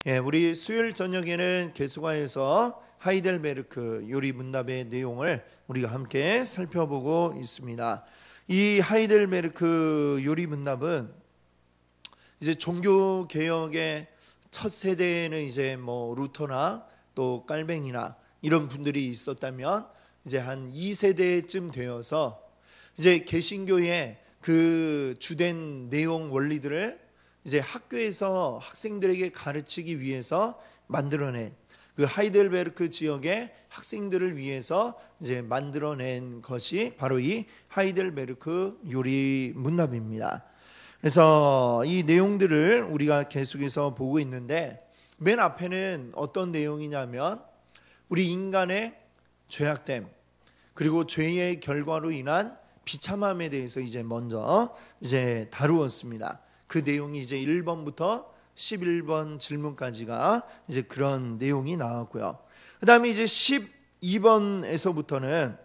우리 수요일 저녁에는 개수가에서 하이델베르크 요리 문답의 내용을 우리가 함께 살펴보고 있습니다. 이 하이델베르크 요리 문답은 이제 종교 개혁의 첫 세대에는 이제 루터나 또 깔뱅이나 이런 분들이 있었다면 이제 한 2세대쯤 되어서 이제 개신교의 그 주된 내용 원리들을 이제 학교에서 학생들에게 가르치기 위해서 만들어낸 그 하이델베르크 지역의 학생들을 위해서 이제 만들어낸 것이 바로 이 하이델베르크 요리 문답입니다. 그래서 이 내용들을 우리가 계속해서 보고 있는데 맨 앞에는 어떤 내용이냐면 우리 인간의 죄악됨 그리고 죄의 결과로 인한 비참함에 대해서 이제 먼저 이제 다루었습니다. 그 내용이 이제 1번부터 11번 질문까지가 이제 그런 내용이 나왔고요. 그 다음에 이제 12번에서부터는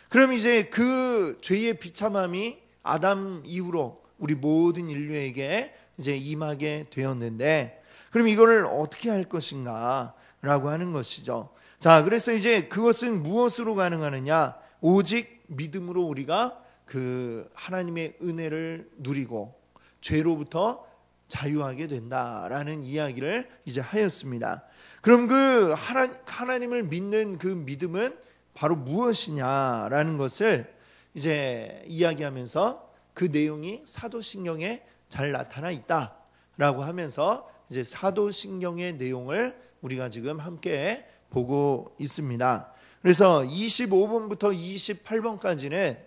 그럼 이제 그 죄의 비참함이 아담 이후로 우리 모든 인류에게 이제 임하게 되었는데 그럼 이거를 어떻게 할 것인가 라고 하는 것이죠. 자, 그래서 이제 그것은 무엇으로 가능하느냐? 오직 믿음으로 우리가 그 하나님의 은혜를 누리고 죄로부터 자유하게 된다라는 이야기를 이제 하였습니다. 그럼 그 하나님을 믿는 그 믿음은 바로 무엇이냐라는 것을 이제 이야기하면서 그 내용이 사도신경에 잘 나타나 있다라고 하면서 이제 사도신경의 내용을 우리가 지금 함께 보고 있습니다. 그래서 25번부터 28번까지는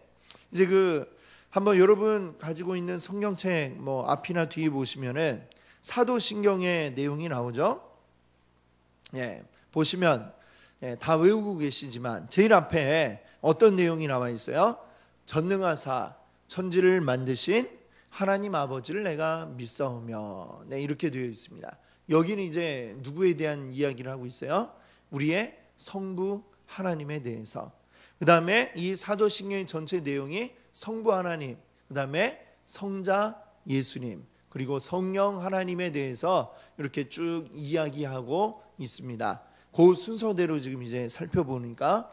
이제 한번 여러분 가지고 있는 성경책 앞이나 뒤에 보시면은 사도신경의 내용이 나오죠. 보시면 다 외우고 계시지만 제일 앞에 어떤 내용이 나와 있어요? 전능하사 천지를 만드신 하나님 아버지를 내가 믿사오며 이렇게 되어 있습니다. 여기는 이제 누구에 대한 이야기를 하고 있어요? 우리의 성부 하나님에 대해서. 그 다음에 이 사도신경의 전체 내용이 성부 하나님, 그 다음에 성자 예수님, 그리고 성령 하나님에 대해서 이렇게 쭉 이야기하고 있습니다. 그 순서대로 지금 이제 살펴보니까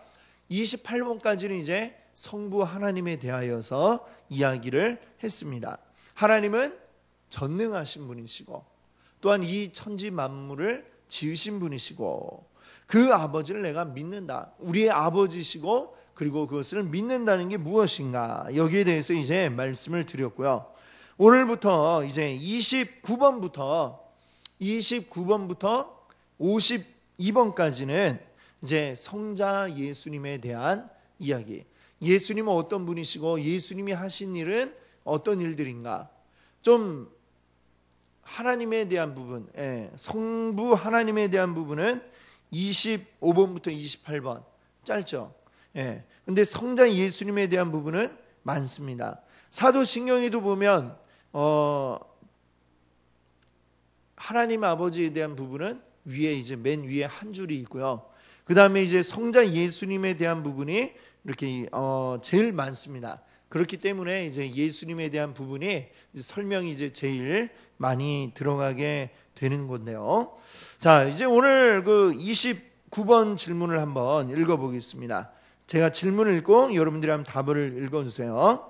28번까지는 이제 성부 하나님에 대하여서 이야기를 했습니다. 하나님은 전능하신 분이시고 또한 이 천지 만물을 지으신 분이시고 그 아버지를 내가 믿는다. 우리의 아버지시고 그리고 그것을 믿는다는 게 무엇인가? 여기에 대해서 이제 말씀을 드렸고요. 오늘부터 이제 29번부터 52번까지는 이제 성자 예수님에 대한 이야기. 예수님은 어떤 분이시고 예수님이 하신 일은 어떤 일들인가? 좀 하나님에 대한 부분, 성부 하나님에 대한 부분은 25번부터 28번 짧죠. 근데 성자 예수님에 대한 부분은 많습니다. 사도신경에도 보면 하나님 아버지에 대한 부분은 위에 이제 맨 위에 한 줄이 있고요. 그 다음에 이제 성자 예수님에 대한 부분이 이렇게 제일 많습니다. 그렇기 때문에 이제 예수님에 대한 부분이 이제 설명이 이제 제일 많이 들어가게 되는 건데요. 자, 이제 오늘 그 29번 질문을 한번 읽어보겠습니다. 제가 질문을 읽고 여러분들이 한번 답을 읽어주세요.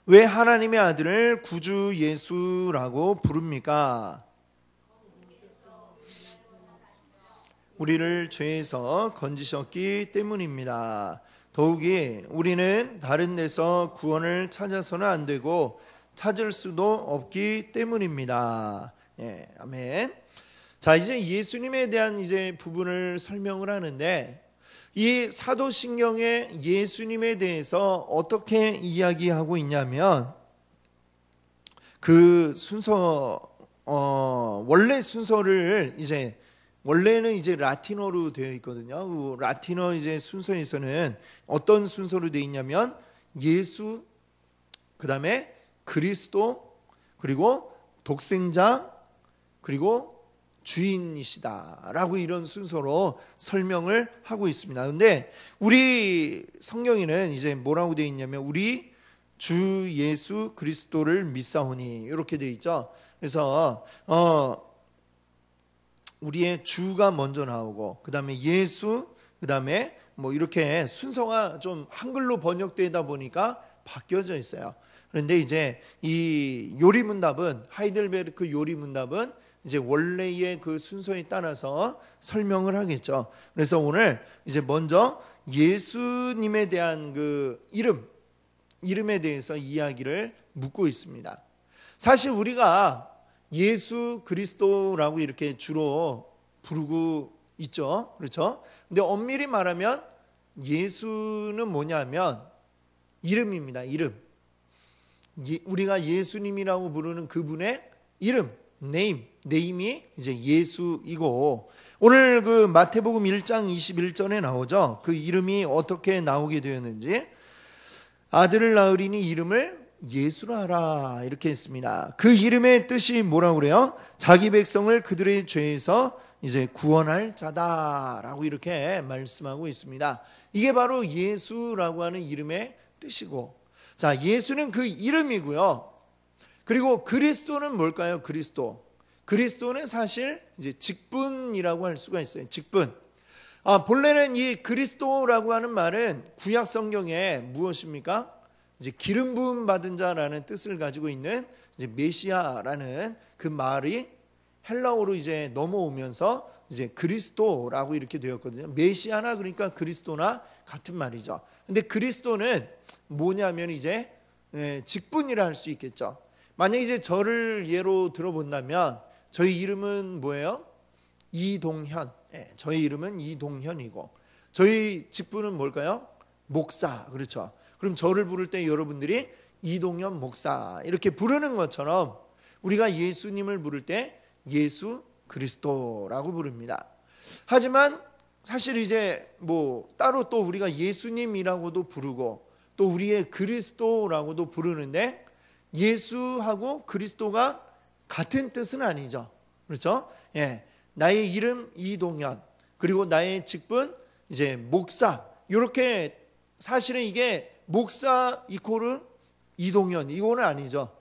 왜 하나님의 아들을 구주 예수라고 부릅니까? 우리를 죄에서 건지셨기 때문입니다. 더욱이 우리는 다른 데서 구원을 찾아서는 안 되고 찾을 수도 없기 때문입니다. 아멘. 자, 이제 예수님에 대한 이제 부분을 설명을 하는데 이 사도신경에 예수님에 대해서 어떻게 이야기하고 있냐면 그 순서 원래 순서를 이제 원래는 이제 라틴어로 되어 있거든요. 그 라틴어 이제 순서에서는 어떤 순서로 되어 있냐면 예수, 그 다음에 그리스도, 그리고 독생자, 그리고 주인이시다라고 이런 순서로 설명을 하고 있습니다. 그런데 우리 성경에는 이제 뭐라고 되어 있냐면 우리 주 예수 그리스도를 믿사오니 이렇게 되어 있죠. 그래서 우리의 주가 먼저 나오고 그 다음에 예수, 그 다음에 뭐 이렇게 순서가 좀 한글로 번역되다 보니까 바뀌어져 있어요. 그런데 이제 이 요리문답은, 하이델베르크 요리문답은 이제 원래의 그 순서에 따라서 설명을 하겠죠. 그래서 오늘 이제 먼저 예수님에 대한 그 이름에 대해서 이야기를 묻고 있습니다. 사실 우리가 예수 그리스도라고 이렇게 주로 부르고 있죠. 그렇죠? 근데 엄밀히 말하면 예수는 뭐냐면 이름입니다. 이름. 우리가 예수님이라고 부르는 그분의 이름, 네임이 이제 예수이고, 오늘 그 마태복음 1장 21절에 나오죠. 그 이름이 어떻게 나오게 되었는지, 아들을 낳으리니 이름을 예수라 하라 이렇게 했습니다. 그 이름의 뜻이 뭐라고 그래요? 자기 백성을 그들의 죄에서 이제 구원할 자다라고 이렇게 말씀하고 있습니다. 이게 바로 예수라고 하는 이름의 뜻이고, 자, 예수는 그 이름이고요. 그리고 그리스도는 뭘까요? 그리스도는 사실 이제 직분이라고 할 수가 있어요. 직분. 본래는 이 그리스도라고 하는 말은 구약 성경에 무엇입니까? 이제 기름 부음 받은 자라는 뜻을 가지고 있는 이제 메시아라는 그 말이 헬라어로 이제 넘어오면서 이제 그리스도라고 이렇게 되었거든요. 메시아나 그러니까 그리스도나 같은 말이죠. 근데 그리스도는 뭐냐면 이제 직분이라 할 수 있겠죠. 만약 이제 저를 예로 들어본다면 저희 이름은 뭐예요? 이동현. 저희 이름은 이동현이고, 저희 직분은 뭘까요? 목사. 그렇죠. 그럼 저를 부를 때 여러분들이 이동현 목사 이렇게 부르는 것처럼 우리가 예수님을 부를 때 예수 그리스도라고 부릅니다. 하지만 사실 이제 뭐 따로 또 우리가 예수님이라고도 부르고 또 우리의 그리스도라고도 부르는데, 예수하고 그리스도가 같은 뜻은 아니죠. 그렇죠? 나의 이름 이동현, 그리고 나의 직분 이제 목사, 이렇게 사실은 이게 목사 이코르 이동현 이거는 아니죠.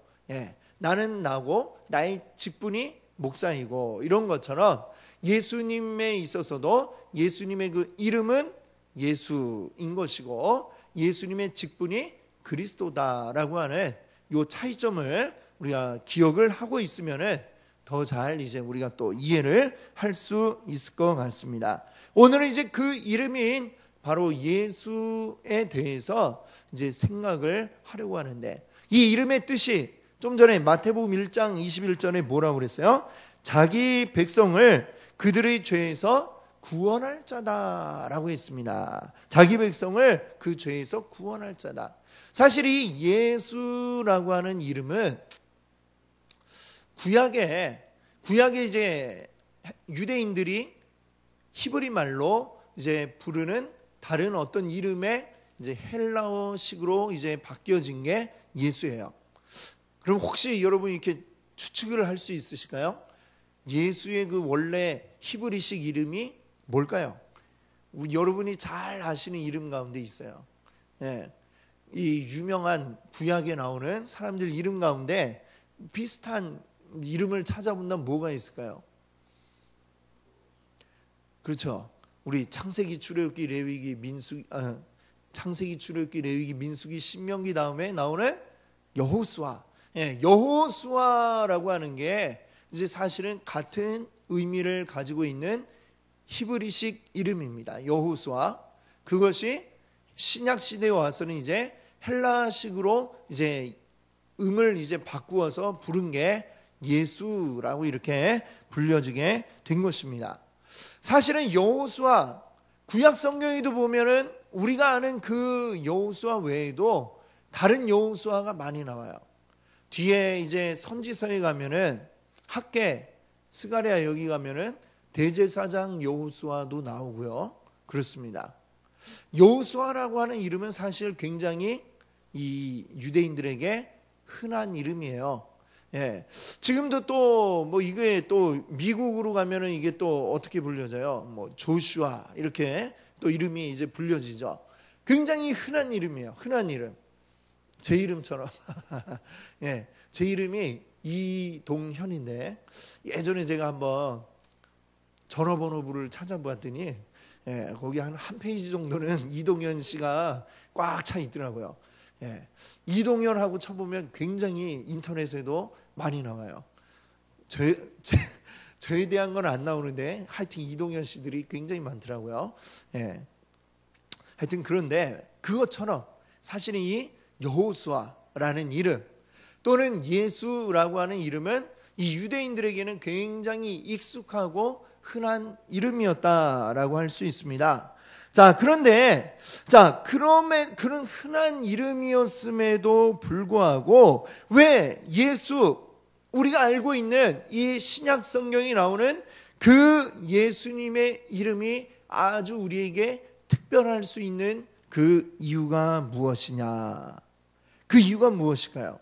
나는 나고 나의 직분이 목사이고, 이런 것처럼 예수님에 있어서도 예수님의 그 이름은 예수인 것이고 예수님의 직분이 그리스도다라고 하는 이 차이점을 우리가 기억을 하고 있으면은 더 잘 이제 우리가 또 이해를 할 수 있을 것 같습니다. 오늘은 이제 그 이름인 바로 예수에 대해서 이제 생각을 하려고 하는데, 이 이름의 뜻이 좀 전에 마태복음 1장 21절에 뭐라고 그랬어요? 자기 백성을 그들의 죄에서 구원할 자다라고 했습니다. 자기 백성을 그 죄에서 구원할 자다. 사실 이 예수라고 하는 이름은 구약에 이제 유대인들이 히브리 말로 이제 부르는 다른 어떤 이름의 이제 헬라어식으로 이제 바뀌어진 게 예수예요. 그럼 혹시 여러분 이렇게 추측을 할 수 있으실까요? 예수의 그 원래 히브리식 이름이 뭘까요? 여러분이 잘 아시는 이름 가운데 있어요. 이 유명한 구약에 나오는 사람들 이름 가운데 비슷한 이름을 찾아본다면 뭐가 있을까요? 그렇죠. 우리 창세기, 출애굽기, 레위기, 창세기, 출애굽기, 레위기, 민수기, 신명기 다음에 나오는 여호수아. 여호수아라고 하는 게 이제 사실은 같은 의미를 가지고 있는 히브리식 이름입니다. 여호수아. 그것이 신약 시대에 와서는 이제 헬라식으로 이제 음을 이제 바꾸어서 부른 게 예수라고 이렇게 불려지게 된 것입니다. 사실은 여호수아, 구약 성경에도 보면은 우리가 아는 그 여호수아 외에도 다른 여호수아가 많이 나와요. 뒤에 이제 선지서에 가면은 학개, 스가랴 여기 가면은 대제사장 여호수아도 나오고요. 그렇습니다. 여호수아라고 하는 이름은 사실 굉장히 이 유대인들에게 흔한 이름이에요. 지금도 또 뭐 이게 또 미국으로 가면은 이게 또 어떻게 불려져요? 뭐 조슈아 이렇게 또 이름이 이제 불려지죠. 굉장히 흔한 이름이에요. 흔한 이름. 제 이름처럼. 제 이름이 이동현인데 예전에 제가 한번 전화번호부를 찾아봤더니 거기 한 페이지 정도는 이동현 씨가 꽉 차 있더라고요. 이동현하고 쳐보면 굉장히 인터넷에도 많이 나와요. 저에 대한 건 안 나오는데 하여튼 이동현 씨들이 굉장히 많더라고요. 하여튼 그런데 그것처럼 사실은 이 여호수아라는 이름 또는 예수라고 하는 이름은 이 유대인들에게는 굉장히 익숙하고 흔한 이름이었다라고 할 수 있습니다. 자, 그런데 그런 흔한 이름이었음에도 불구하고 왜 예수, 우리가 알고 있는 이 신약 성경이 나오는 그 예수님의 이름이 아주 우리에게 특별할 수 있는 그 이유가 무엇이냐? 그 이유가 무엇일까요?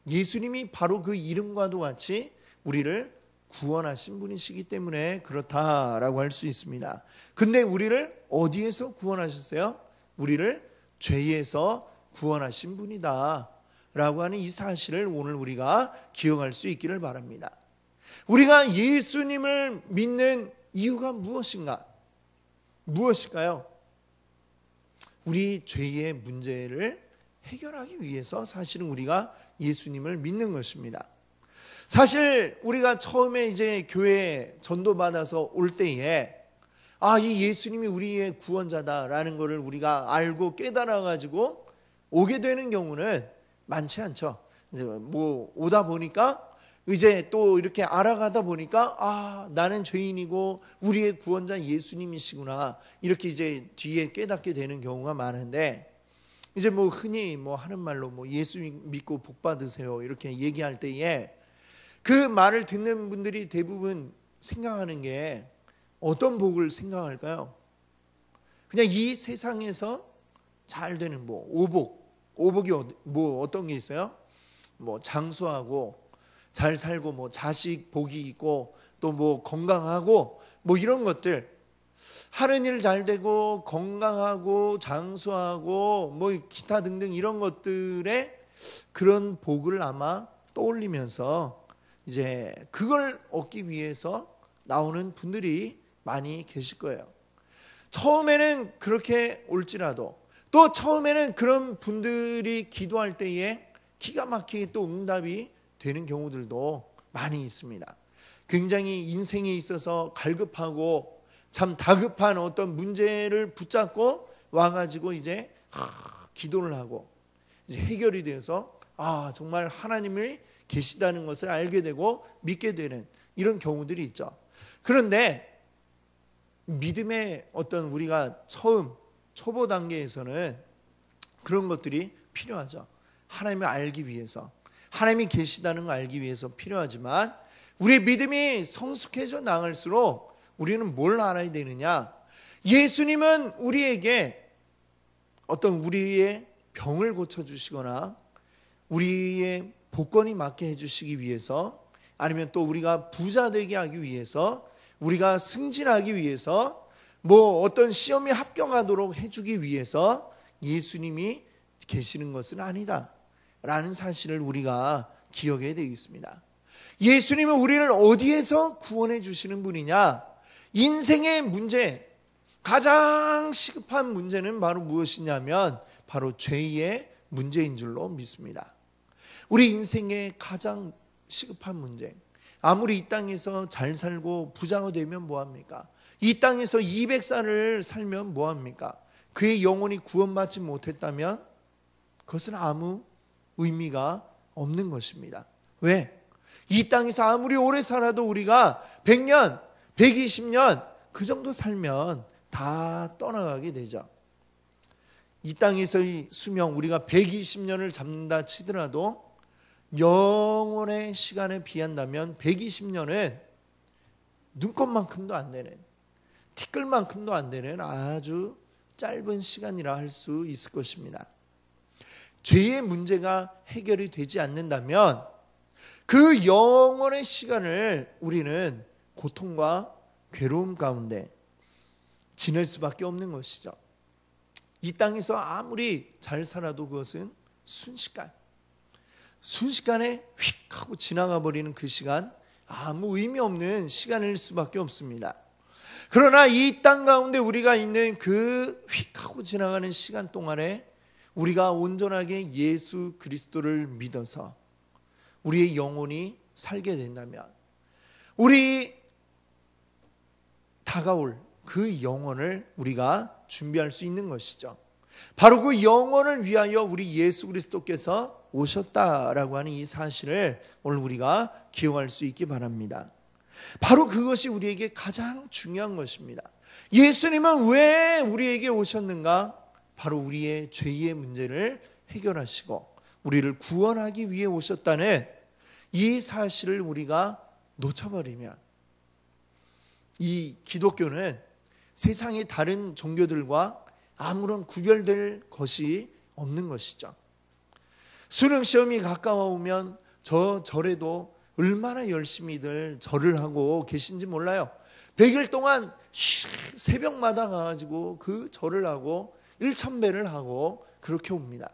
예수님이 바로 그 이름과도 같이 우리를 구원하신 분이시기 때문에 그렇다라고 할 수 있습니다. 근데 우리를 어디에서 구원하셨어요? 우리를 죄에서 구원하신 분이다 라고 하는 이 사실을 오늘 우리가 기억할 수 있기를 바랍니다. 우리가 예수님을 믿는 이유가 무엇인가? 무엇일까요? 우리 죄의 문제를 해결하기 위해서 사실은 우리가 예수님을 믿는 것입니다. 사실 우리가 처음에 이제 교회에 전도받아서 올 때에 이 예수님이 우리의 구원자다라는 것을 우리가 알고 깨달아 가지고 오게 되는 경우는 많지 않죠. 이제 뭐 오다 보니까 이제 또 이렇게 알아가다 보니까 나는 죄인이고 우리의 구원자 예수님이시구나 이렇게 이제 뒤에 깨닫게 되는 경우가 많은데 이제 뭐 흔히 뭐 하는 말로 뭐 예수 믿고 복 받으세요 이렇게 얘기할 때에 그 말을 듣는 분들이 대부분 생각하는 게 어떤 복을 생각할까요? 그냥 이 세상에서 잘 되는 뭐 오복이 뭐 어떤 게 있어요? 뭐 장수하고 잘 살고 뭐 자식 복이 있고 또 뭐 건강하고 뭐 이런 것들 하는 일 잘 되고 건강하고 장수하고 뭐 기타 등등 이런 것들의 그런 복을 아마 떠올리면서 이제 그걸 얻기 위해서 나오는 분들이 많이 계실 거예요. 처음에는 그렇게 올지라도 또 처음에는 그런 분들이 기도할 때에 기가 막히게 또 응답이 되는 경우들도 많이 있습니다. 굉장히 인생에 있어서 갈급하고 참 다급한 어떤 문제를 붙잡고 와가지고 이제 기도를 하고 이제 해결이 돼서 정말 하나님이 계시다는 것을 알게 되고 믿게 되는 이런 경우들이 있죠. 그런데 믿음의 어떤 우리가 처음 초보 단계에서는 그런 것들이 필요하죠. 하나님을 알기 위해서 하나님이 계시다는 걸 알기 위해서 필요하지만 우리의 믿음이 성숙해져 나갈수록 우리는 뭘 알아야 되느냐? 예수님은 우리에게 어떤 우리의 병을 고쳐주시거나 우리의 복권이 맞게 해주시기 위해서 아니면 또 우리가 부자 되게 하기 위해서 우리가 승진하기 위해서 뭐 어떤 시험에 합격하도록 해주기 위해서 예수님이 계시는 것은 아니다 라는 사실을 우리가 기억해야 되겠습니다. 예수님은 우리를 어디에서 구원해 주시는 분이냐? 인생의 문제, 가장 시급한 문제는 바로 무엇이냐면 바로 죄의 문제인 줄로 믿습니다. 우리 인생의 가장 시급한 문제, 아무리 이 땅에서 잘 살고 부자가 되면 뭐합니까? 이 땅에서 200살을 살면 뭐합니까? 그의 영혼이 구원받지 못했다면 그것은 아무 의미가 없는 것입니다. 왜? 이 땅에서 아무리 오래 살아도 우리가 100년, 120년 그 정도 살면 다 떠나가게 되죠. 이 땅에서의 수명 우리가 120년을 잡는다 치더라도 영원의 시간에 비한다면 120년은 눈곱만큼도 안 되는, 티끌만큼도 안 되는 아주 짧은 시간이라 할 수 있을 것입니다. 죄의 문제가 해결이 되지 않는다면 그 영원의 시간을 우리는 고통과 괴로움 가운데 지낼 수밖에 없는 것이죠. 이 땅에서 아무리 잘 살아도 그것은 순식간에 휙 하고 지나가 버리는 그 시간 아무 의미 없는 시간일 수밖에 없습니다. 그러나 이 땅 가운데 우리가 있는 그 휙 하고 지나가는 시간 동안에 우리가 온전하게 예수 그리스도를 믿어서 우리의 영혼이 살게 된다면 우리 다가올 그 영혼을 우리가 준비할 수 있는 것이죠. 바로 그 영혼을 위하여 우리 예수 그리스도께서 오셨다라고 하는 이 사실을 오늘 우리가 기억할 수 있기 바랍니다. 바로 그것이 우리에게 가장 중요한 것입니다. 예수님은 왜 우리에게 오셨는가? 바로 우리의 죄의 문제를 해결하시고 우리를 구원하기 위해 오셨다는 이 사실을 우리가 놓쳐버리면 이 기독교는 세상의 다른 종교들과 아무런 구별될 것이 없는 것이죠. 수능 시험이 가까워 오면 저 절에도 얼마나 열심히들 절을 하고 계신지 몰라요. 100일 동안 새벽마다 가가지고 그 절을 하고 1000배를 하고 그렇게 옵니다.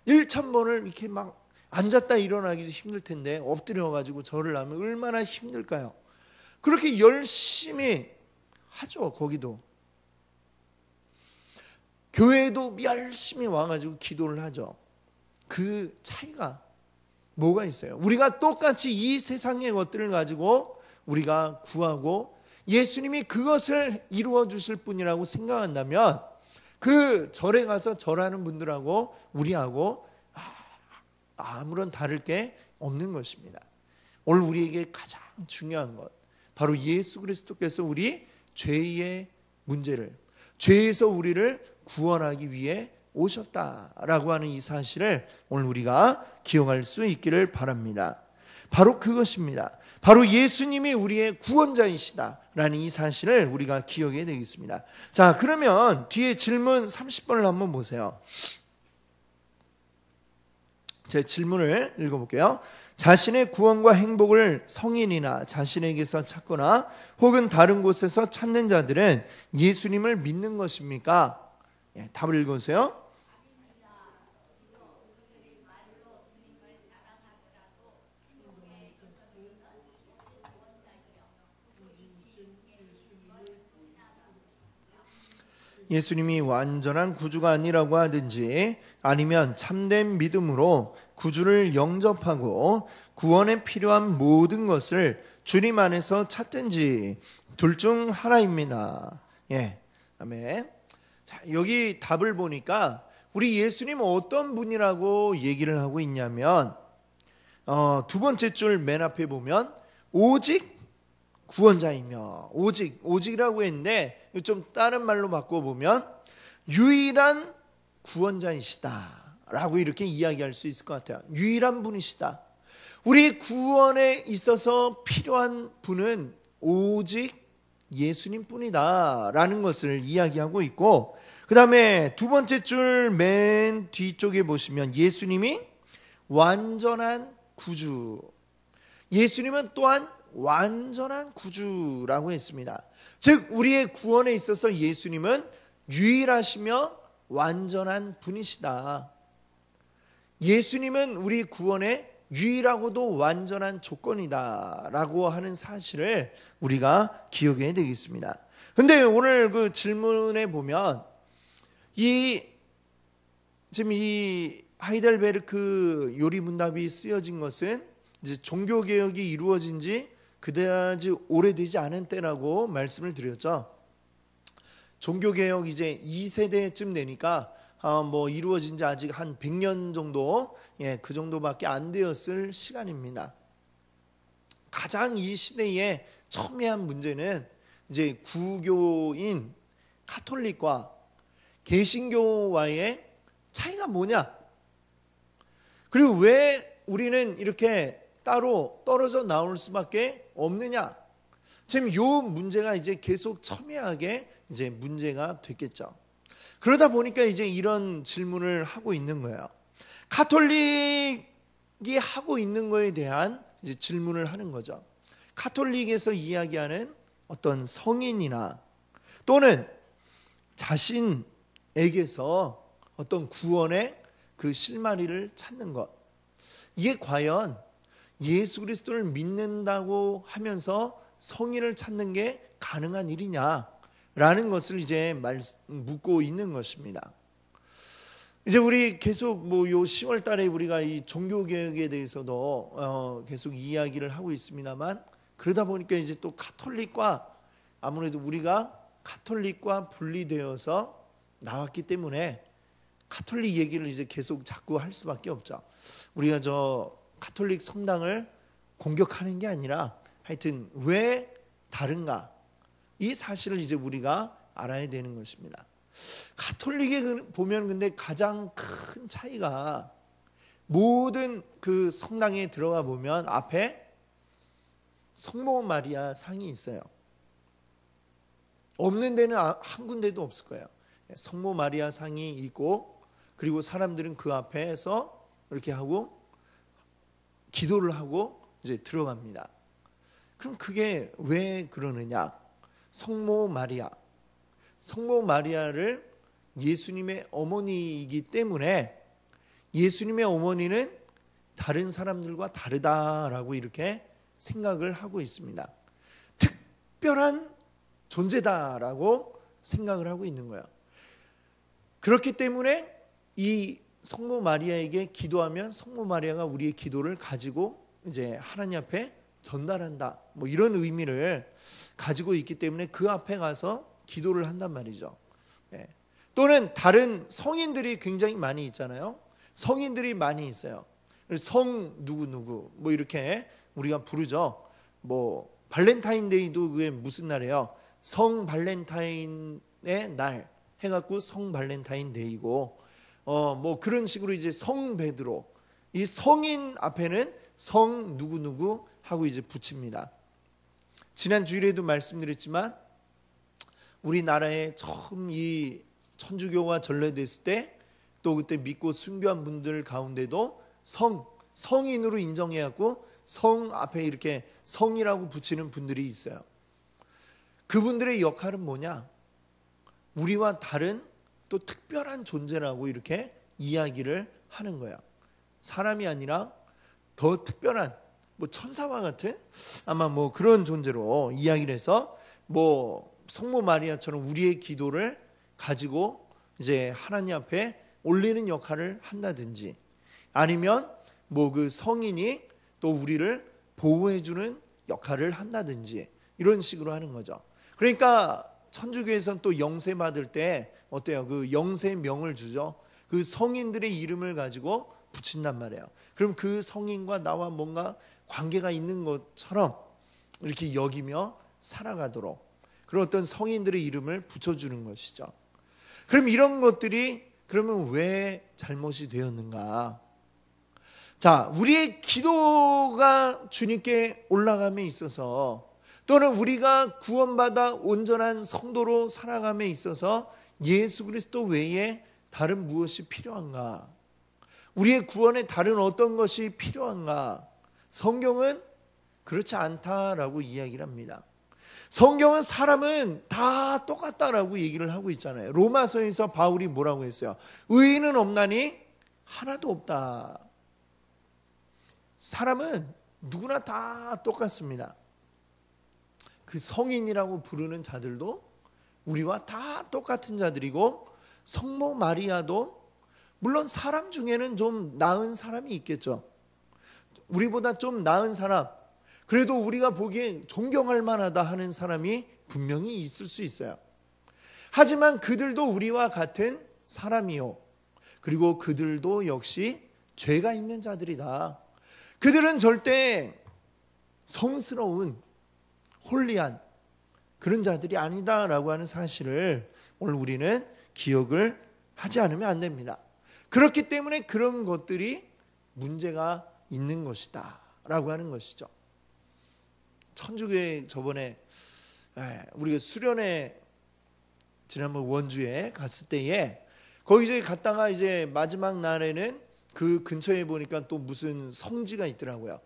1000번을 이렇게 막 앉았다 일어나기도 힘들 텐데 엎드려가지고 절을 하면 얼마나 힘들까요? 그렇게 열심히 하죠. 거기도 교회도 열심히 와가지고 기도를 하죠. 그 차이가 뭐가 있어요? 우리가 똑같이 이 세상의 것들을 가지고 우리가 구하고 예수님이 그것을 이루어 주실 분이라고 생각한다면 그 절에 가서 절하는 분들하고 우리하고 아무런 다를 게 없는 것입니다. 오늘 우리에게 가장 중요한 것 바로 예수 그리스도께서 우리 죄의 문제를 죄에서 우리를 구원하기 위해 오셨다라고 하는 이 사실을 오늘 우리가 기억할 수 있기를 바랍니다. 바로 그것입니다. 바로 예수님이 우리의 구원자이시다라는 이 사실을 우리가 기억해야 되겠습니다. 자, 그러면 뒤에 질문 30번을 한번 보세요. 제 질문을 읽어볼게요. 자신의 구원과 행복을 성인이나 자신에게서 찾거나 혹은 다른 곳에서 찾는 자들은 예수님을 믿는 것입니까? 예, 답을 읽어보세요. 예수님이 완전한 구주가 아니라고 하든지 아니면 참된 믿음으로 구주를 영접하고 구원에 필요한 모든 것을 주님 안에서 찾든지 둘 중 하나입니다. 예, 아멘. 자, 여기 답을 보니까 우리 예수님은 어떤 분이라고 얘기를 하고 있냐면 두 번째 줄 맨 앞에 보면 오직 구원자이며 오직이라고 했는데 좀 다른 말로 바꿔보면 유일한 구원자이시다라고 이렇게 이야기할 수 있을 것 같아요. 유일한 분이시다. 우리 구원에 있어서 필요한 분은 오직 예수님뿐이다라는 것을 이야기하고 있고 그 다음에 두 번째 줄 맨 뒤쪽에 보시면 예수님이 완전한 구주 예수님은 또한 완전한 구주라고 했습니다. 즉 우리의 구원에 있어서 예수님은 유일하시며 완전한 분이시다. 예수님은 우리 구원의 유일하고도 완전한 조건이다 라고 하는 사실을 우리가 기억해야 되겠습니다. 근데 오늘 그 질문에 보면 지금 이 하이델베르크 요리문답이 쓰여진 것은 이제 종교개혁이 이루어진 지 그다지 오래되지 않은 때라고 말씀을 드렸죠. 종교개혁 이제 2세대쯤 되니까 뭐 이루어진 지 아직 한 100년 정도 그 정도밖에 안 되었을 시간입니다. 가장 이 시대의 첨예한 문제는 이제 구교인 카톨릭과 개신교와의 차이가 뭐냐? 그리고 왜 우리는 이렇게 따로 떨어져 나올 수밖에 없느냐? 지금 이 문제가 이제 계속 첨예하게 이제 문제가 됐겠죠. 그러다 보니까 이제 이런 질문을 하고 있는 거예요. 카톨릭이 하고 있는 거에 대한 이제 질문을 하는 거죠. 카톨릭에서 이야기하는 어떤 성인이나 또는 자신에게서 어떤 구원의 그 실마리를 찾는 것, 이게 과연 예수 그리스도를 믿는다고 하면서 성인을 찾는 게 가능한 일이냐라는 것을 이제 묻고 있는 것입니다. 이제 우리 계속 요 10월 달에 우리가 이 종교 개혁에 대해서도 계속 이야기를 하고 있습니다만, 그러다 보니까 이제 또 카톨릭과, 아무래도 우리가 카톨릭과 분리되어서 나왔기 때문에 카톨릭 얘기를 이제 계속 자꾸 할 수밖에 없죠. 우리가 저 카톨릭 성당을 공격하는 게 아니라 하여튼 왜 다른가, 이 사실을 이제 우리가 알아야 되는 것입니다. 카톨릭에 보면 근데 가장 큰 차이가, 모든 그 성당에 들어가 보면 앞에 성모 마리아 상이 있어요. 없는 데는 한 군데도 없을 거예요. 성모 마리아 상이 있고, 그리고 사람들은 그 앞에서 이렇게 하고 기도를 하고 이제 들어갑니다. 그럼 그게 왜 그러느냐? 성모 마리아를 예수님의 어머니이기 때문에 예수님의 어머니는 다른 사람들과 다르다라고 이렇게 생각을 하고 있습니다. 특별한 존재다라고 생각을 하고 있는 거예요. 그렇기 때문에 이 성모 마리아에게 기도하면 성모 마리아가 우리의 기도를 가지고 이제 하나님 앞에 전달한다, 이런 의미를 가지고 있기 때문에 그 앞에 가서 기도를 한단 말이죠. 또는 다른 성인들이 굉장히 많이 있잖아요. 성인들이 많이 있어요. 성 누구 이렇게 우리가 부르죠. 발렌타인데이도 그게 무슨 날이에요? 성 발렌타인의 날 해갖고 성 발렌타인데이고, 그런 식으로 이제 성 베드로, 이 성인 앞에는 성 누구 하고 이제 붙입니다. 지난 주일에도 말씀드렸지만, 우리나라에 처음 이 천주교가 전래됐을 때, 또 그때 믿고 순교한 분들 가운데도 성인으로 인정해갖고 성 앞에 이렇게 성이라고 붙이는 분들이 있어요. 그분들의 역할은 뭐냐? 우리와 다른 또 특별한 존재라고 이렇게 이야기를 하는 거야. 사람이 아니라 더 특별한 천사와 같은 아마 그런 존재로 이야기를 해서 성모 마리아처럼 우리의 기도를 가지고 이제 하나님 앞에 올리는 역할을 한다든지, 아니면 그 성인이 또 우리를 보호해주는 역할을 한다든지, 이런 식으로 하는 거죠. 그러니까 천주교에서는 또 영세 받을 때 어때요? 그 영세명을 주죠. 그 성인들의 이름을 가지고 붙인단 말이에요. 그럼 그 성인과 나와 뭔가 관계가 있는 것처럼 이렇게 여기며 살아가도록 그런 어떤 성인들의 이름을 붙여주는 것이죠. 그럼 이런 것들이 그러면 왜 잘못이 되었는가? 자, 우리의 기도가 주님께 올라감에 있어서, 또는 우리가 구원받아 온전한 성도로 살아감에 있어서 예수 그리스도 외에 다른 무엇이 필요한가? 우리의 구원에 다른 어떤 것이 필요한가? 성경은 그렇지 않다라고 이야기를 합니다. 성경은 사람은 다 똑같다라고 얘기를 하고 있잖아요. 로마서에서 바울이 뭐라고 했어요? 의인은 없나니 하나도 없다. 사람은 누구나 다 똑같습니다. 그 성인이라고 부르는 자들도 우리와 다 똑같은 자들이고, 성모 마리아도 물론 사람 중에는 좀 나은 사람이 있겠죠. 우리보다 좀 나은 사람, 그래도 우리가 보기에 존경할 만하다 하는 사람이 분명히 있을 수 있어요. 하지만 그들도 우리와 같은 사람이요, 그리고 그들도 역시 죄가 있는 자들이다. 그들은 절대 성스러운 홀리한 그런 자들이 아니다라고 하는 사실을 오늘 우리는 기억을 하지 않으면 안 됩니다. 그렇기 때문에 그런 것들이 문제가 있는 것이다 라고 하는 것이죠. 천주교에 저번에 우리가 수련회 지난번 원주에 갔을 때에 거기 이제 갔다가 이제 마지막 날에는 그 근처에 보니까 또 무슨 성지가 있더라고요.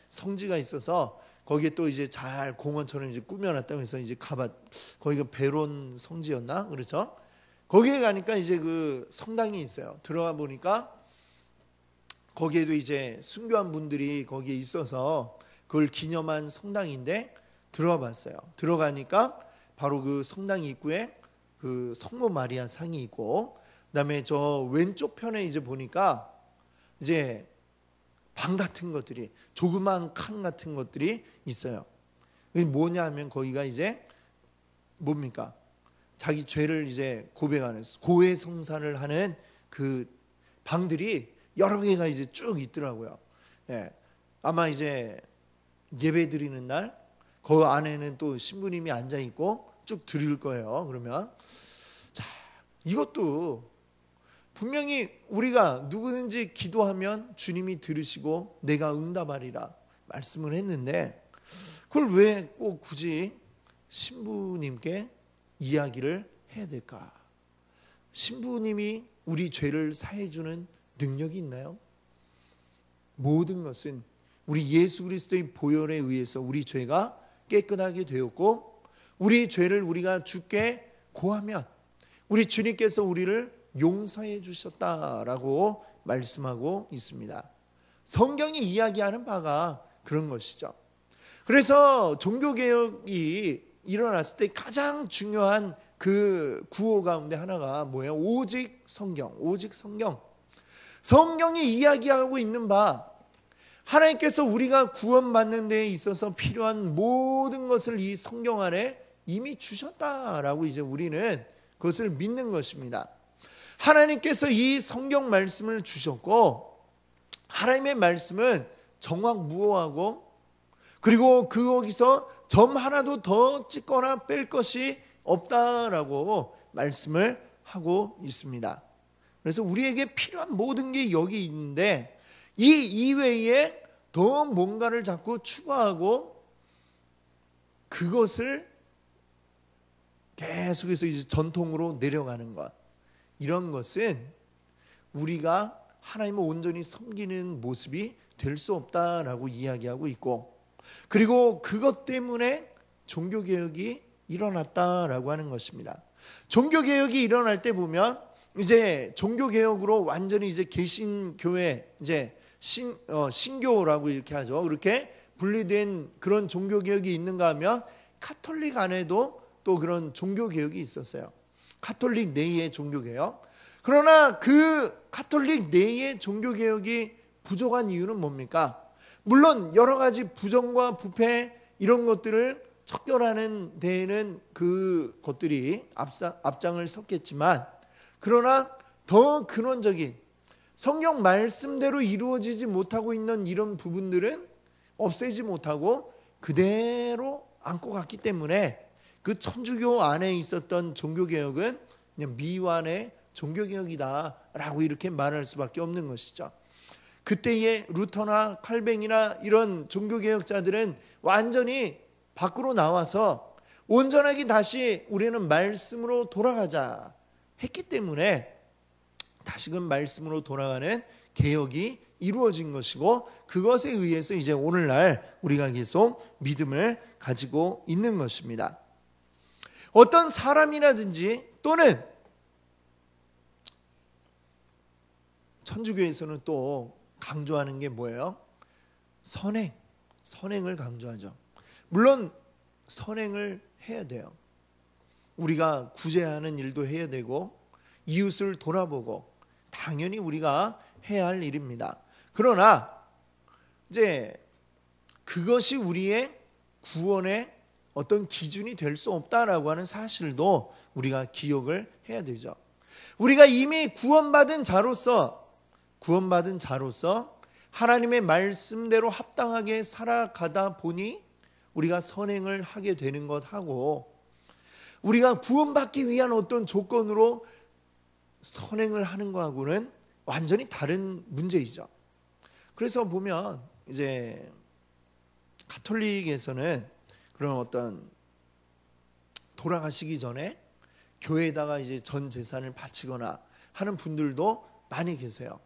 성지가 있어서 거기에 또 이제 잘 공원처럼 이제 꾸며놨다고 해서 이제 거기가 베론 성지였나? 그렇죠? 거기에 가니까 이제 그 성당이 있어요. 들어가 보니까 거기에도 이제 순교한 분들이 거기에 있어서 그걸 기념한 성당인데 들어가 봤어요. 들어가니까 바로 그 성당 입구에 그 성모 마리아 상이 있고, 그다음에 저 왼쪽 편에 이제 보니까 이제 방 같은 것들이, 조그만 칸 같은 것들이 있어요. 그게 뭐냐면 거기가 이제 뭡니까? 자기 죄를 이제 고백하는, 고해 성사를 하는 그 방들이 여러 개가 이제 쭉 있더라고요. 예. 아마 이제 예배 드리는 날 그 안에는 또 신부님이 앉아 있고 쭉 드릴 거예요. 그러면 자, 이것도 분명히 우리가 누구든지 기도하면 주님이 들으시고 내가 응답하리라 말씀을 했는데, 그걸 왜 꼭 굳이 신부님께 이야기를 해야 될까? 신부님이 우리 죄를 사해주는 능력이 있나요? 모든 것은 우리 예수 그리스도의 보혈에 의해서 우리 죄가 깨끗하게 되었고, 우리 죄를 우리가 주께 고하면 우리 주님께서 우리를 용서해 주셨다라고 말씀하고 있습니다. 성경이 이야기하는 바가 그런 것이죠. 그래서 종교개혁이 일어났을 때 가장 중요한 그 구호 가운데 하나가 뭐예요? 오직 성경, 오직 성경. 성경이 이야기하고 있는 바, 하나님께서 우리가 구원받는 데에 있어서 필요한 모든 것을 이 성경 안에 이미 주셨다라고 이제 우리는 그것을 믿는 것입니다. 하나님께서 이 성경 말씀을 주셨고, 하나님의 말씀은 정확무오하고, 그리고 거기서 점 하나도 더 찍거나 뺄 것이 없다라고 말씀을 하고 있습니다. 그래서 우리에게 필요한 모든 게 여기 있는데, 이 이외에 더 뭔가를 자꾸 추가하고 그것을 계속해서 이제 전통으로 내려가는 것, 이런 것은 우리가 하나님을 온전히 섬기는 모습이 될 수 없다라고 이야기하고 있고, 그리고 그것 때문에 종교개혁이 일어났다라고 하는 것입니다. 종교개혁이 일어날 때 보면 이제 종교개혁으로 완전히 이제 개신교회, 이제 신교라고 이렇게 하죠. 그렇게 분리된 그런 종교개혁이 있는가 하면 카톨릭 안에도 또 그런 종교개혁이 있었어요. 카톨릭 내의 종교개혁. 그러나 그 카톨릭 내의 종교개혁이 부족한 이유는 뭡니까? 물론 여러 가지 부정과 부패 이런 것들을 척결하는 데에는 그 것들이 앞장을 섰겠지만, 그러나 더 근원적인 성경 말씀대로 이루어지지 못하고 있는 이런 부분들은 없애지 못하고 그대로 안고 갔기 때문에 그 천주교 안에 있었던 종교개혁은 그냥 미완의 종교개혁이다라고 이렇게 말할 수밖에 없는 것이죠. 그때의 루터나 칼뱅이나 이런 종교개혁자들은 완전히 밖으로 나와서 온전하게 다시 우리는 말씀으로 돌아가자 했기 때문에 다시금 말씀으로 돌아가는 개혁이 이루어진 것이고, 그것에 의해서 이제 오늘날 우리가 계속 믿음을 가지고 있는 것입니다. 어떤 사람이라든지 또는 천주교에서는 또 강조하는 게 뭐예요? 선행을 강조하죠. 물론 선행을 해야 돼요. 우리가 구제하는 일도 해야 되고 이웃을 돌아보고 당연히 우리가 해야 할 일입니다. 그러나 이제 그것이 우리의 구원의 어떤 기준이 될 수 없다라고 하는 사실도 우리가 기억을 해야 되죠. 우리가 이미 구원받은 자로서 하나님의 말씀대로 합당하게 살아가다 보니 우리가 선행을 하게 되는 것하고, 우리가 구원받기 위한 어떤 조건으로 선행을 하는 것하고는 완전히 다른 문제이죠. 그래서 보면 이제 가톨릭에서는 그런 어떤 돌아가시기 전에 교회에다가 이제 전 재산을 바치거나 하는 분들도 많이 계세요.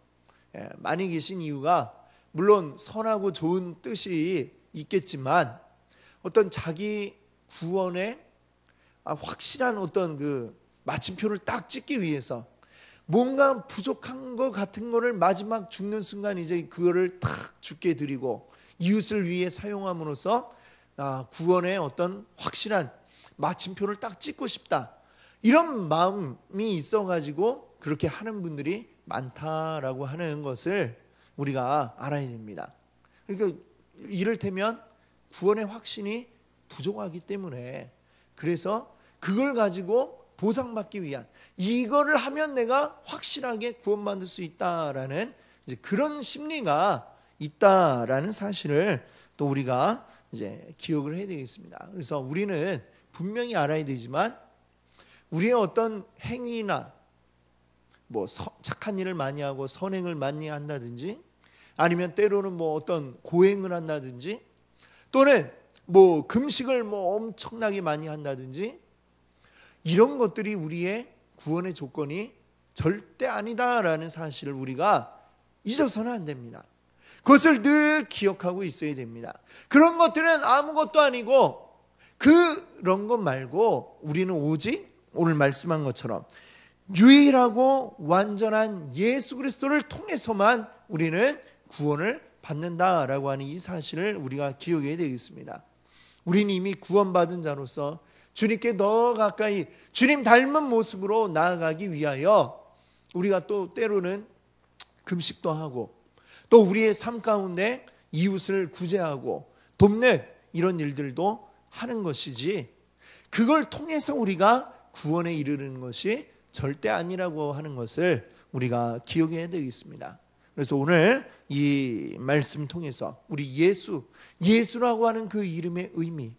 많이 계신 이유가 물론 선하고 좋은 뜻이 있겠지만 어떤 자기 구원에 확실한 어떤 그 마침표를 딱 찍기 위해서 뭔가 부족한 것 같은 거를 마지막 죽는 순간 이제 그거를 탁 주께 드리고 이웃을 위해 사용함으로써 구원의 어떤 확실한 마침표를 딱 찍고 싶다, 이런 마음이 있어가지고 그렇게 하는 분들이 많다라고 하는 것을 우리가 알아야 됩니다. 그러니까 이를테면 구원의 확신이 부족하기 때문에, 그래서 그걸 가지고 보상받기 위한, 이거를 하면 내가 확실하게 구원받을 수 있다라는 이제 그런 심리가 있다라는 사실을 또 우리가 이제 기억을 해야 되겠습니다. 그래서 우리는 분명히 알아야 되지만 우리의 어떤 행위나 뭐 착한 일을 많이 하고 선행을 많이 한다든지, 아니면 때로는 뭐 어떤 고행을 한다든지, 또는 뭐 금식을 뭐 엄청나게 많이 한다든지, 이런 것들이 우리의 구원의 조건이 절대 아니다라는 사실을 우리가 잊어서는 안 됩니다. 그것을 늘 기억하고 있어야 됩니다. 그런 것들은 아무것도 아니고, 그런 것 말고 우리는 오직 오늘 말씀한 것처럼 유일하고 완전한 예수 그리스도를 통해서만 우리는 구원을 받는다라고 하는 이 사실을 우리가 기억해야 되겠습니다. 우리는 이미 구원받은 자로서 주님께 더 가까이 주님 닮은 모습으로 나아가기 위하여 우리가 또 때로는 금식도 하고, 또 우리의 삶 가운데 이웃을 구제하고 돕는 이런 일들도 하는 것이지, 그걸 통해서 우리가 구원에 이르는 것이 절대 아니라고 하는 것을 우리가 기억해야 되겠습니다. 그래서 오늘 이 말씀 통해서 우리 예수라고 하는 그 이름의 의미,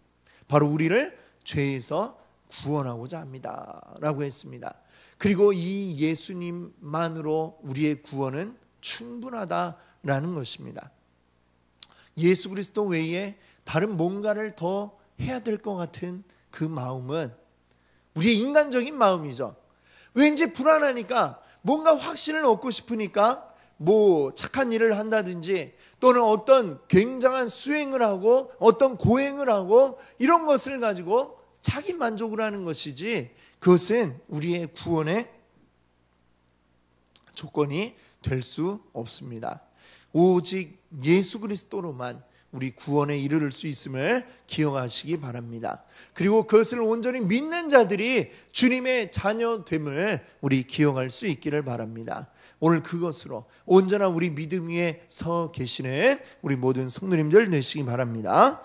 바로 우리를 죄에서 구원하고자 합니다 라고 했습니다. 그리고 이 예수님만으로 우리의 구원은 충분하다라는 것입니다. 예수 그리스도 외에 다른 뭔가를 더 해야 될 것 같은 그 마음은 우리의 인간적인 마음이죠. 왠지 불안하니까, 뭔가 확신을 얻고 싶으니까 뭐 착한 일을 한다든지, 또는 어떤 굉장한 수행을 하고 어떤 고행을 하고, 이런 것을 가지고 자기 만족을 하는 것이지, 그것은 우리의 구원의 조건이 될 수 없습니다. 오직 예수 그리스도로만 우리 구원에 이르를 수 있음을 기억하시기 바랍니다. 그리고 그것을 온전히 믿는 자들이 주님의 자녀됨을 우리 기억할 수 있기를 바랍니다. 오늘 그것으로 온전한 우리 믿음 위에 서 계시는 우리 모든 성도님들 되시기 바랍니다.